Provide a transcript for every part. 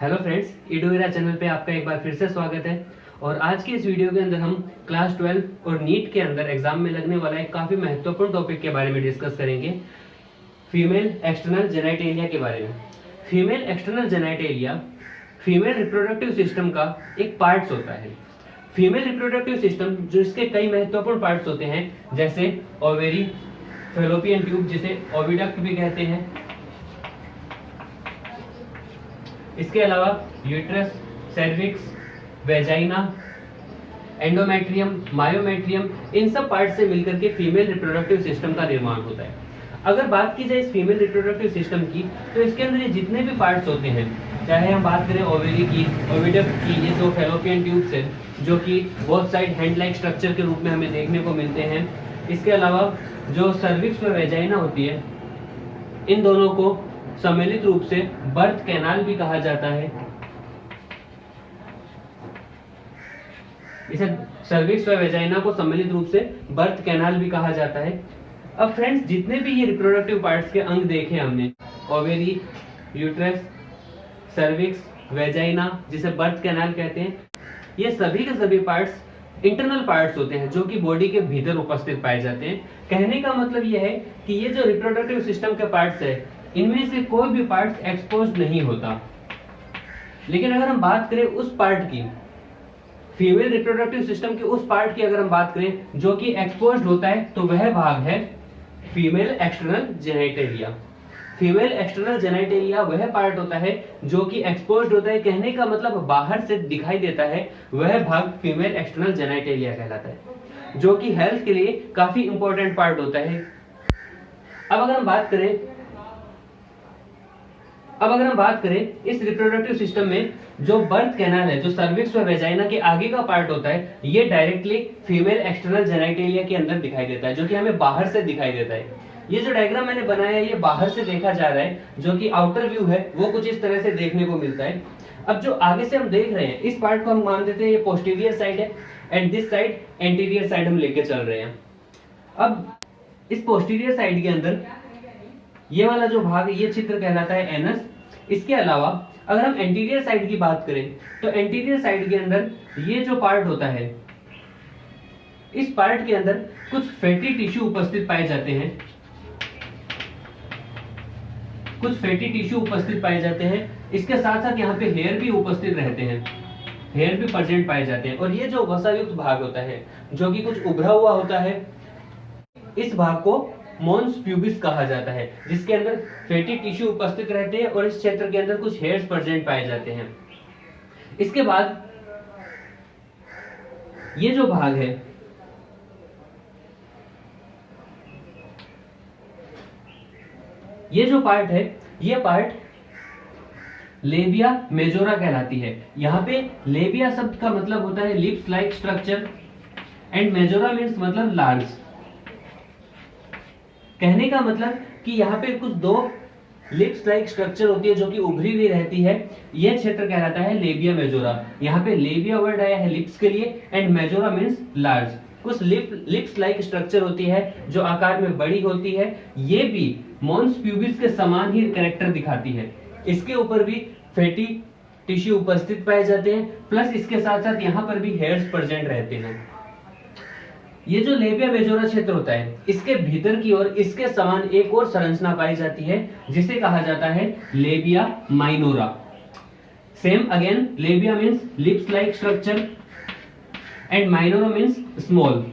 Hello friends, इडोरा channel पे आपका एक बार फिर से स्वागत है। और आज की इस वीडियो के अंदर हम क्लास 12 और नीट के अंदर एग्जाम में लगने वाला एक काफ़ी महत्वपूर्ण टॉपिक के बारे में डिस्कस करेंगे, फीमेल एक्सटर्नल जेनाइटेलिया के बारे में। Female external genitalia female reproductive system का एक पार्ट्स होता है। फीमेल रिप्रोडक्टिव सिस्टम जो इसके कई महत्वपूर्ण पार्ट्स होते हैं, जैसे ओवेरी, फेलोपियन ट्यूब जिसे ओविडक्ट भी कहते हैं, इसके अलावा uterus, cervix, vagina, endometrium, myometrium, इन सब पार्ट से मिलकर के फीमेल रिप्रोडक्टिव सिस्टम का निर्माण होता है। अगर बात की जाए इस फीमेल रिप्रोडक्टिव सिस्टम की, तो इसके अंदर ये जितने भी पार्ट्स होते हैं, चाहे हम बात करें ओवेरी की, ओविडक्ट की, ये जो फेलोपियन ट्यूब्स है जो कि both side hand like structure के रूप में हमें देखने को मिलते हैं, इसके अलावा जो सर्विक्स व वेजाइना होती है, इन दोनों को सम्मिलित रूप से बर्थ कैनाल भी कहा जाता है। इसे सर्विक्स व वेजाइना को सम्मिलित रूप से बर्थ कैनाल भी कहा जाता है। अब फ्रेंड्स, जितने भी ये रिप्रोडक्टिव पार्ट्स के अंग देखे हमने, ओवेरी, यूट्रस, सर्विक्स, वेजाइना जिसे बर्थ कैनाल कहते हैं, ये सभी के सभी पार्ट्स इंटरनल पार्ट्स होते हैं जो कि बॉडी के भीतर उपस्थित पाए जाते हैं। कहने का मतलब यह है कि ये जो रिप्रोडक्टिव सिस्टम के पार्ट्स है, इनमें से कोई भी पार्ट एक्सपोज नहीं होता। लेकिन अगर हम बात करें उस पार्ट की, फीमेल रिप्रोडक्टिव सिस्टम के उस पार्ट की अगर हम बात करें जो कि एक्सपोज्ड होता है, तो वह भाग है female external genitalia. Female external genitalia वह पार्ट होता है जो कि एक्सपोज्ड होता है, कहने का मतलब बाहर से दिखाई देता है, वह भाग फीमेल एक्सटर्नल जेनाइटेलिया कहलाता है, जो कि हेल्थ के लिए काफी इंपॉर्टेंट पार्ट होता है। अब अगर हम बात करें इस रिप्रोडक्टिव सिस्टम में जो बर्थ कैनाल है, जो सर्विक्स व वेजाइना के आगे का पार्ट होता है, ये डायरेक्टली फीमेल एक्सटर्नल जेनाइटेलिया के अंदर दिखाई देता है, जो कि हमें बाहर से दिखाई देता है। ये जो डायग्राम मैंने बनाया है, ये बाहर से देखा जा रहा है, जो कि आउटर व्यू है वो कुछ इस तरह से देखने को मिलता है। अब जो आगे से हम देख रहे हैं, इस पार्ट को हम मान देते हैं ये पोस्टीरियर साइड है, and this side anterior side हम लेके चल रहे हैं। अब इस पोस्टीरियर साइड के अंदर ये वाला जो भाग है, ये चित्र कहलाता है एनस। इसके अलावा अगर हम एंटीरियर साइड की बात करें, तो एंटीरियर साइड के अंदर ये जो पार्ट होता है, इस पार्ट के अंदर कुछ फैटी टिश्यू उपस्थित पाए जाते हैं, इसके साथ साथ यहाँ पे हेयर भी उपस्थित रहते हैं, हेयर भी प्रेजेंट पाए जाते हैं। और ये जो वसायुक्त भाग होता है, जो कि कुछ उभरा हुआ होता है, इस भाग को मॉन्स प्यूबिस कहा जाता है, जिसके अंदर फैटी टिश्यू उपस्थित रहते हैं और इस क्षेत्र के अंदर कुछ हेयर्स प्रेजेंट पाए जाते हैं। इसके बाद ये जो भाग है, ये जो पार्ट है, ये पार्ट लेबिया मेजोरा कहलाती है। यहाँ पे लेबिया शब्द का मतलब होता है lips like structure, and majora means मतलब लार्ज। कहने का मतलब कि यहाँ पे कुछ दो लिप्स लाइक स्ट्रक्चर होती है जो कि उभरी हुई रहती है, यह क्षेत्र कहलाता है लेबिया मेजोरा। यहाँ पे लेबिया वर्ड आया है लिप्स के लिए, एंड मेजोरा मीन्स लार्ज। कुछ लिप्स लाइक स्ट्रक्चर होती है जो आकार में बड़ी होती है, ये भी मॉन्स प्यूबिस के समान ही कैरेक्टर दिखाती है। इसके ऊपर भी फैटी टिश्यू उपस्थित पाए जाते हैं, प्लस इसके साथ साथ यहाँ पर भी हेयर्स प्रेजेंट रहते हैं। ये जो लेबिया मेजोरा क्षेत्र होता है, इसके भीतर की ओर इसके समान एक और संरचना पाई जाती है, जिसे कहा जाता है labia minora. Same again, लेबिया means lips like structure and minora means small.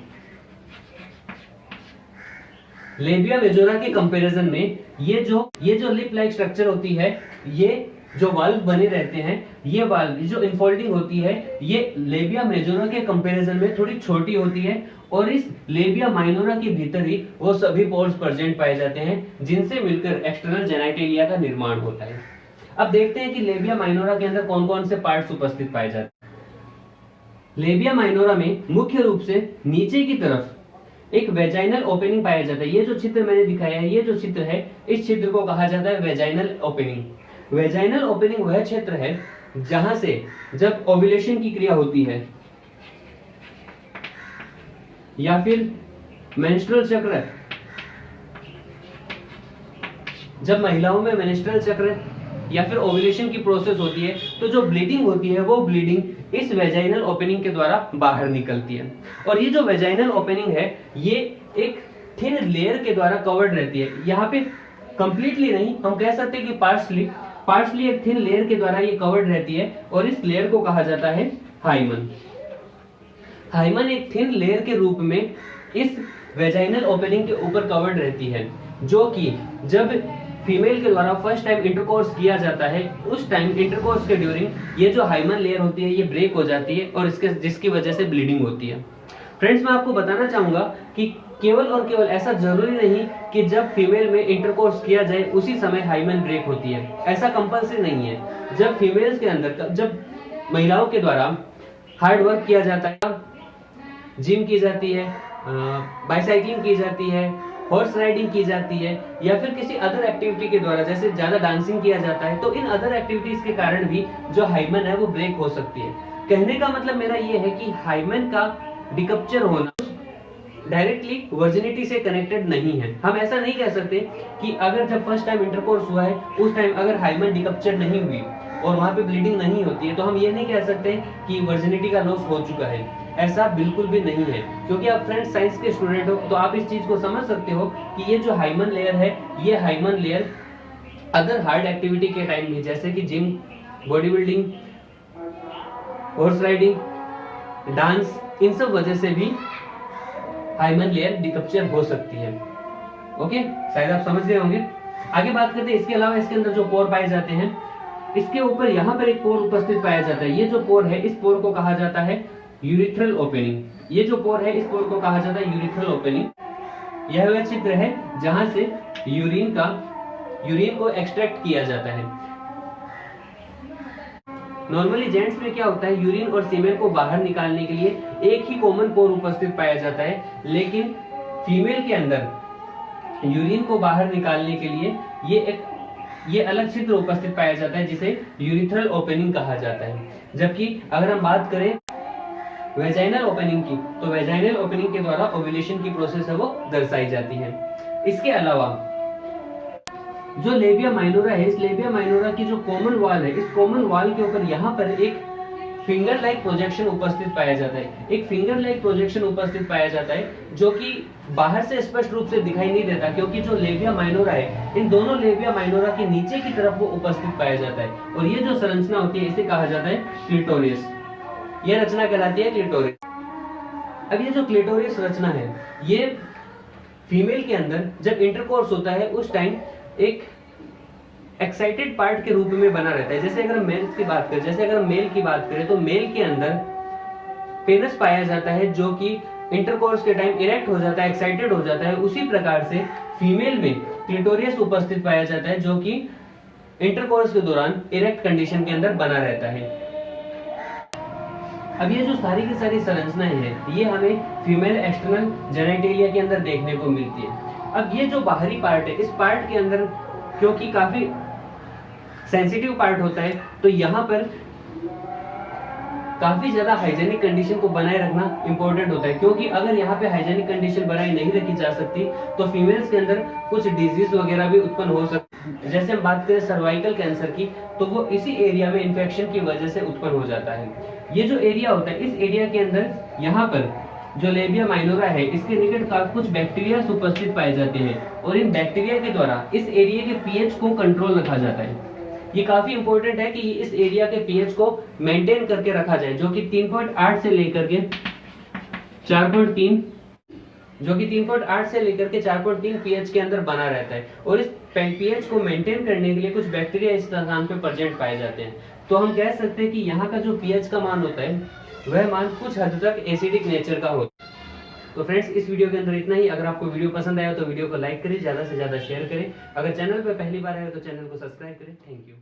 Labia majora के कंपैरिजन में ये जो लिप लाइक स्ट्रक्चर होती है, ये जो वाल्व बने रहते हैं, ये वाल्व जो इनफोल्डिंग होती है, ये लेबिया मेजोरा के कंपैरिजन में थोड़ी छोटी होती है, और इस लेबिया माइनोरा के भीतर ही वो सभी पोर्स प्रेजेंट पाए जाते हैं, जिनसे मिलकर एक्सटर्नल जेनाइटेलिया का निर्माण होता है। अब देखते हैं कि लेबिया माइनोरा के अंदर कौन कौन से पार्ट्स उपस्थित पाए जाते हैं। लेबिया माइनोरा में मुख्य रूप से नीचे की तरफ एक वेजाइनल ओपनिंग पाया जाता है। ये जो चित्र मैंने दिखाया है, ये जो चित्र है, इस चित्र को कहा जाता है वेजाइनल ओपनिंग। वेजाइनल ओपनिंग वह क्षेत्र है जहां से जब ओव्यूलेशन की क्रिया होती है या फिर मेंस्ट्रुअल चक्र, जब महिलाओं में मेंस्ट्रुअल चक्र या फिर ओव्यूलेशन की प्रोसेस होती है, तो जो ब्लीडिंग होती है वो ब्लीडिंग इस वेजाइनल ओपनिंग के द्वारा बाहर निकलती है। और ये जो वेजाइनल ओपनिंग है ये एक थिन लेयर के द्वारा कवर्ड रहती है। यहाँ पे कंप्लीटली नहीं, हम कह सकते हैं कि पार्शली एक थिन लेयर के द्वारा ये कवर्ड रहती है और इस लेयर को कहा जाता है हाइमन। हाइमन एक थिन लेयर के रूप में इस वेजाइनल ओपनिंग के ऊपर कवर्ड रहती है, जो कि जब फीमेल के द्वारा फर्स्ट टाइम इंटरकोर्स किया जाता है उस टाइम इंटरकोर्स के ड्यूरिंग ये जो हाइमन लेयर होती है ये ब्रेक हो जाती है और जिसकी वजह से ब्लीडिंग होती है। फ्रेंड्स, मैं आपको बताना चाहूंगा कि केवल और केवल ऐसा जरूरी नहीं कि जब फीमेल में इंटरकोर्स किया जाए उसी समय हाइमन ब्रेक होती है, ऐसा कंपल्सरी नहीं है। जब फीमेल्स के अंदर, जब महिलाओं के द्वारा हार्ड वर्क किया जाता है, जिम की जाती है, बाइसाइकिलिंग की जाती है, हॉर्स राइडिंग की जाती है, या फिर किसी अदर एक्टिविटी के द्वारा जैसे ज्यादा डांसिंग किया जाता है, तो इन अदर एक्टिविटीज के कारण भी जो हाइमन है वो ब्रेक हो सकती है। कहने का मतलब मेरा ये है कि हाइमन का डिकप्चर होना डायरेक्टली वर्जिनिटी से कनेक्टेड नहीं है। हम ऐसा नहीं कह सकते कि अगर जब फर्स्ट टाइम इंटरकोर्स हुआ है उस टाइम अगर हाइमन डिकप्चर नहीं हुई और वहां पे ब्लीडिंग नहीं होती है तो हम ये नहीं कह सकते कि वर्जिनिटी का लॉस हो चुका है। ऐसा बिल्कुल भी नहीं है, क्योंकि आप फ्रेंड्स साइंस के स्टूडेंट हो तो आप इस चीज को समझ सकते हो कि ये जो हाइमन लेयर है ये hymen layer other hard activity के टाइम भी, जैसे कि gym, body building, horse riding, dance, इन सब वजह से भी हाइमन लेयर डिकप्चर हो सकती है। ओके, शायद आप समझ गए होंगे। आगे बात करते हैं, इसके अलावा इसके अंदर जो पोर पाए जाते हैं, इसके ऊपर यहाँ पर एक पोर उपस्थित पाया जाता है। ये जो पोर है इस पोर को कहा जाता है यूरिथ्रल ओपनिंग। ये जो पोर है इस पोर को कहा जाता है यूरिथ्रल ओपनिंग। यह वह चित्र है जहां से यूरिन को एक्सट्रैक्ट किया जाता है। नॉर्मली जेंट्स में क्या होता है, यूरिन और सीमेन को बाहर निकालने के लिए एक ही कॉमन पोर उपस्थित पाया जाता है, लेकिन फीमेल के अंदर यूरिन को बाहर निकालने के लिए ये अलग छिद्र उपस्थित पाया जाता है जिसे यूरिथ्रल ओपनिंग कहा जाता है। जबकि अगर हम बात करें वेजाइनल ओपनिंग की, तो वेजाइनल ओपनिंग के द्वारा ओव्यूलेशन की प्रोसेस है वो दर्शाई जाती है। इसके अलावा जो लेबिया माइनोरा है, इस लेबिया माइनोरा की जो कॉमन वॉल है, इस कॉमन वॉल के ऊपर यहाँ पर एक फिंगर लाइक प्रोजेक्शन उपस्थित पाया जाता है। एक फिंगर लाइक प्रोजेक्शन उपस्थित पाया जाता है जो कि बाहर से स्पष्ट रूप से दिखाई नहीं देता, क्योंकि जो लेबिया माइनोरा है इन दोनों लेबिया माइनोरा के नीचे की तरफ वो उपस्थित पाया जाता है। और ये जो संरचना होती है इसे कहा जाता है क्लिटोरिस। यह रचना कहलाती है क्लिटोरिस। अब ये जो क्लिटोरिस रचना है ये फीमेल के अंदर जब इंटरकोर्स होता है उस टाइम एक एक्साइटेड पार्ट के रूप में बना रहता है। जैसे अगर मेल की बात करें तो मेल के अंदर पेनिस पाया जाता है जो कि इंटरकोर्स के टाइम इरेक्ट हो जाता है, एक्साइटेड हो जाता है। उसी प्रकार से फीमेल में क्लिटोरियस उपस्थित पाया जाता है जो कि इंटरकोर्स के दौरान इरेक्ट कंडीशन के अंदर बना रहता है। अब ये जो सारी की सारी संरचनाएं हैं ये हमें फीमेल एक्सटर्नल जेनिटलिया के अंदर देखने को मिलती है। अब ये जो बाहरी पार्ट है, इस पार्ट के अंदर क्योंकि काफी सेंसिटिव पार्ट होता है तो यहाँ पर काफी ज्यादा हाइजेनिक कंडीशन को बनाए रखना इंपॉर्टेंट होता है, क्योंकि अगर यहाँ पे हाइजेनिक कंडीशन बनाई नहीं रखी जा सकती तो फीमेल्स के अंदर कुछ डिजीज वगैरह भी उत्पन्न हो सकती। जैसे हम बात करें सर्वाइकल कैंसर की, तो वो इसी एरिया में इन्फेक्शन की वजह से उत्पन्न हो जाता है। ये जो एरिया होता है, इस एरिया के अंदर यहाँ पर जो लेबिया माइनोरा है इसके निकट कुछ बैक्टीरिया उपस्थित पाए जाते हैं और इन बैक्टीरिया के द्वारा इस एरिया के पीएच को कंट्रोल रखा जाता है। ये काफी इंपॉर्टेंट है कि इस एरिया के पीएच को मेंटेन करके रखा जाए, जो कि 3.8 से लेकर के 4.3 पीएच के अंदर बना रहता है। और इस पीएच को मेंटेन करने के लिए कुछ बैक्टीरिया इस स्थान पे प्रेजेंट पाए जाते हैं। तो हम कह सकते हैं कि यहाँ का जो पीएच का मान होता है वह मान कुछ हद तक एसिडिक नेचर का होता है। तो फ्रेंड्स, इस वीडियो के अंदर इतना ही। अगर आपको वीडियो पसंद आया तो वीडियो को लाइक करें, ज्यादा से ज्यादा शेयर करें। अगर चैनल पर पहली बार आए तो चैनल को सब्सक्राइब करें। Thank you.